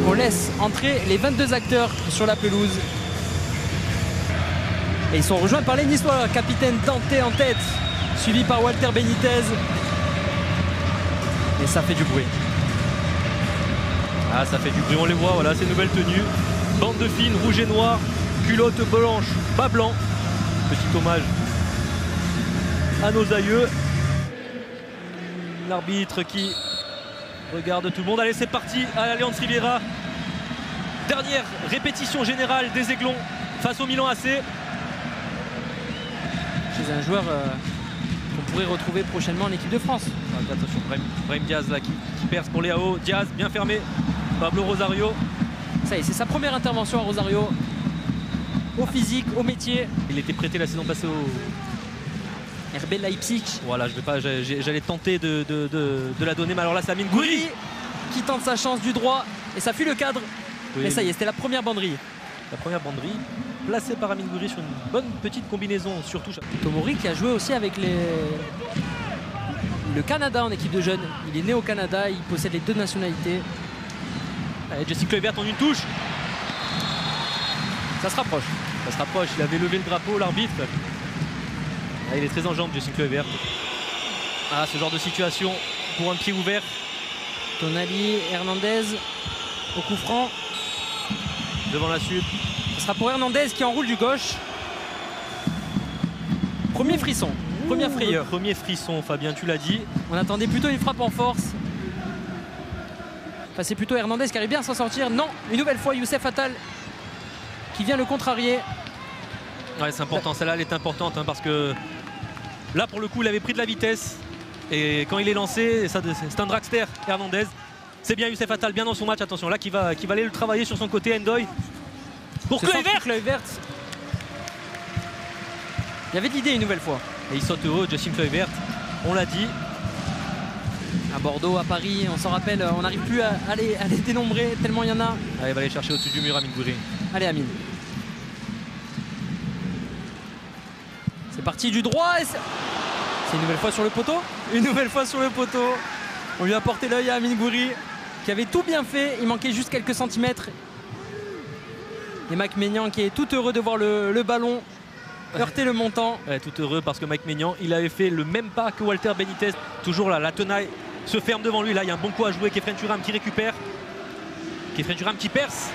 on laisse entrer les 22 acteurs sur la pelouse. Et ils sont rejoints par les Niçois, capitaine Dante en tête, suivi par Walter Benitez. Et ça fait du bruit. Ah, ça fait du bruit, on les voit, voilà, ces nouvelles tenues. Bande de fines, rouge et noir, culotte blanche, bas blanc. Petit hommage à nos aïeux. L'arbitre qui regarde tout le monde. Allez, c'est parti à l'Allianz Riviera. Dernière répétition générale des Aiglons face au Milan AC. Chez un joueur qu'on pourrait retrouver prochainement en équipe de France. Attention, Brahim Diaz là qui perce pour Léao. Diaz bien fermé. Pablo Rosario. Ça y est, c'est sa première intervention à Rosario. Au physique, au métier. Il était prêté la saison passée au RB Leipzig. Voilà, j'allais tenter de la donner, mais alors là c'est Amine Gouiri qui tente sa chance du droit et ça fuit le cadre. Oui, mais ça y est, c'était la première banderie. La première banderie placée par Amine Gouiri sur une bonne petite combinaison surtout. Tomori qui a joué aussi avec le Canada en équipe de jeunes. Il est né au Canada, il possède les 2 nationalités. Allez, Jesse Kluivert en une touche. Ça se rapproche. Ça se rapproche, il avait levé le drapeau, l'arbitre. Ah, il est très en jambes, Jesse Kluivert. Ah, ce genre de situation pour un pied ouvert. Tonali, Hernandez au coup franc. Devant la Sud. Ce sera pour Hernandez qui enroule du gauche. Premier frisson, première frayeur. Premier frisson, Fabien, tu l'as dit. On attendait plutôt une frappe en force. Enfin, c'est plutôt Hernandez qui arrive bien à s'en sortir. Non, une nouvelle fois Youssef Attal qui vient le contrarier. Ouais, c'est important, celle-là elle est importante hein, parce que là pour le coup il avait pris de la vitesse et quand il est lancé, c'est un dragster Hernandez. C'est bien Youssef Attal, bien dans son match, attention là qui va aller le travailler sur son côté. Ndoye pour Kluivert. Il y avait de l'idée une nouvelle fois. Et il saute haut, Jesse Kluivert, on l'a dit. À Bordeaux, à Paris, on s'en rappelle, on n'arrive plus à les dénombrer tellement il y en a. Allez, il va aller chercher au-dessus du mur Amine Gouiri. Allez Amine. C'est parti du droit et c'est une nouvelle fois sur le poteau. Une nouvelle fois sur le poteau. On lui a porté l'œil à Amine Gouiri qui avait tout bien fait. Il manquait juste quelques centimètres. Et Mike Maignan qui est tout heureux de voir le ballon heurter le montant. Ouais, tout heureux parce que Mike Maignan, il avait fait le même pas que Walter Benitez. Toujours là, la tenaille se ferme devant lui. Là, il y a un bon coup à jouer. Khéphren Thuram qui récupère. Khéphren Thuram qui perce.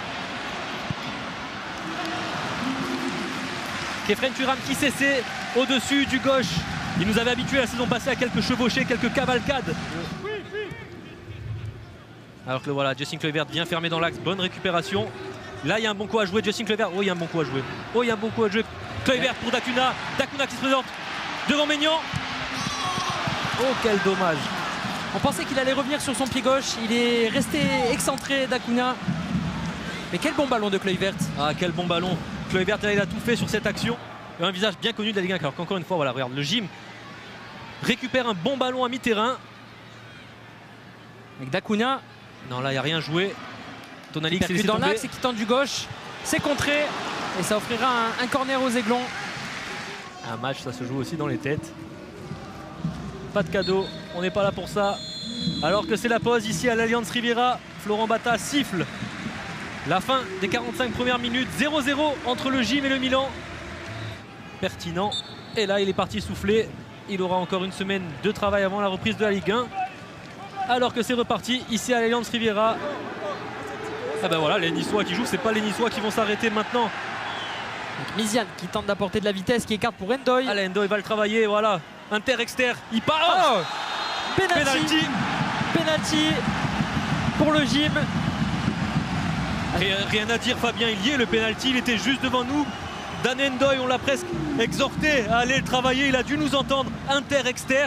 Khéphren Thuram qui s'essaie au-dessus du gauche. Il nous avait habitués la saison passée à quelques chevauchées, quelques cavalcades. Alors que voilà, Jesse Kluivert bien fermé dans l'axe. Bonne récupération. Là, il y a un bon coup à jouer. Jesse Kluivert. Oh, il y a un bon coup à jouer. Oh, il y a un bon coup à jouer. Kluivert pour Dacuna. Dacuna qui se présente devant Maignan. Oh, quel dommage. On pensait qu'il allait revenir sur son pied gauche. Il est resté excentré, Dacuna. Mais quel bon ballon de Kluivert. Ah, quel bon ballon. Kluivert, là, il a tout fait sur cette action. Et un visage bien connu de la Ligue 1. Alors qu'encore une fois, voilà, regarde, le gym récupère un bon ballon à mi-terrain. Avec Dacuna. Non, là, il n'y a rien joué. Tonali qui s'est laissé dans tomber. l'axe et qui tente du gauche. C'est contré. Et ça offrira un corner aux Aiglons. Un match, ça se joue aussi dans les têtes. Pas de cadeau, on n'est pas là pour ça. Alors que c'est la pause ici à l'Allianz Riviera. Florent Bata siffle la fin des 45 premières minutes. 0-0 entre le gym et le Milan. Pertinent. Et là, il est parti souffler. Il aura encore une semaine de travail avant la reprise de la Ligue 1. Alors que c'est reparti ici à l'Allianz Riviera. Ah ben voilà, les Niçois qui jouent, c'est pas les Niçois qui vont s'arrêter maintenant. Miziane qui tente d'apporter de la vitesse, qui écarte pour Ndoye. Allez, Ndoye va le travailler, voilà. Inter-exter, il part. Oh, penalty pour le gym. Rien à dire, Fabien, il y est, le penalty, il était juste devant nous. Dan Ndoye, on l'a presque exhorté à aller le travailler, il a dû nous entendre. Inter-exter.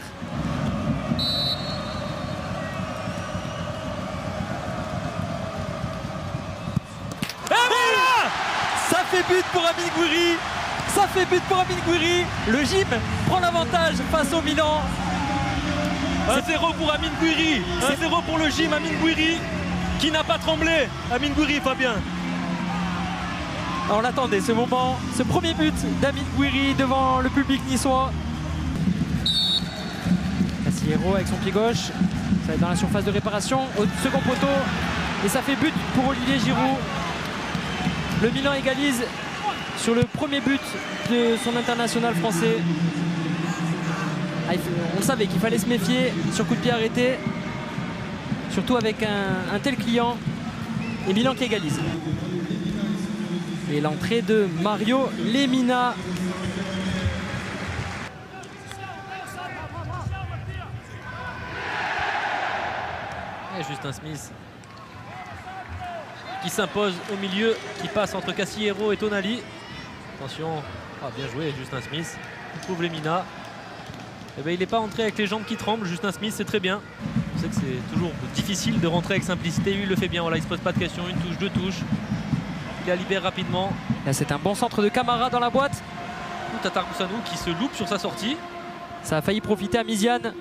Ça fait but pour Amine Gouiri. Ça fait but pour Amine Gouiri. Le gym prend l'avantage face au Milan. 1-0 pour Amine Gouiri. 1-0 pour le gym. Amine Gouiri qui n'a pas tremblé. Amine Gouiri, Fabien. On l'attendait ce moment. Ce premier but d'Amine Gouiri devant le public niçois. Cassiero avec son pied gauche. Ça va être dans la surface de réparation. Au second poteau. Et ça fait but pour Olivier Giroud. Le Milan égalise sur le premier but de son international français. On savait qu'il fallait se méfier sur coup de pied arrêté. Surtout avec un tel client. Et Milan qui égalise. Et l'entrée de Mario Lemina. Et Justin Smith qui s'impose au milieu, qui passe entre Castillejo et Tonali. Attention, bien joué Justin Smith. Il trouve Lemina. Eh ben, il n'est pas entré avec les jambes qui tremblent. Justin Smith, c'est très bien. On sait que c'est toujours difficile de rentrer avec simplicité. Lui, il le fait bien. Voilà, il ne se pose pas de questions. Une touche, deux touches. Il la libère rapidement. Là, c'est un bon centre de Camara dans la boîte. Tatar Boussanou qui se loupe sur sa sortie. Ça a failli profiter à Miziane.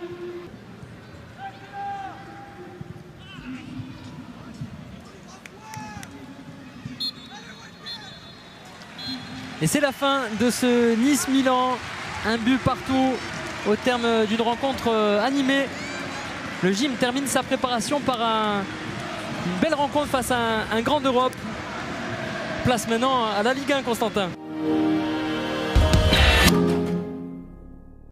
Et c'est la fin de ce Nice-Milan. Un but partout au terme d'une rencontre animée. Le gym termine sa préparation par une belle rencontre face à un grand d'Europe. Place maintenant à la Ligue 1, Constantin.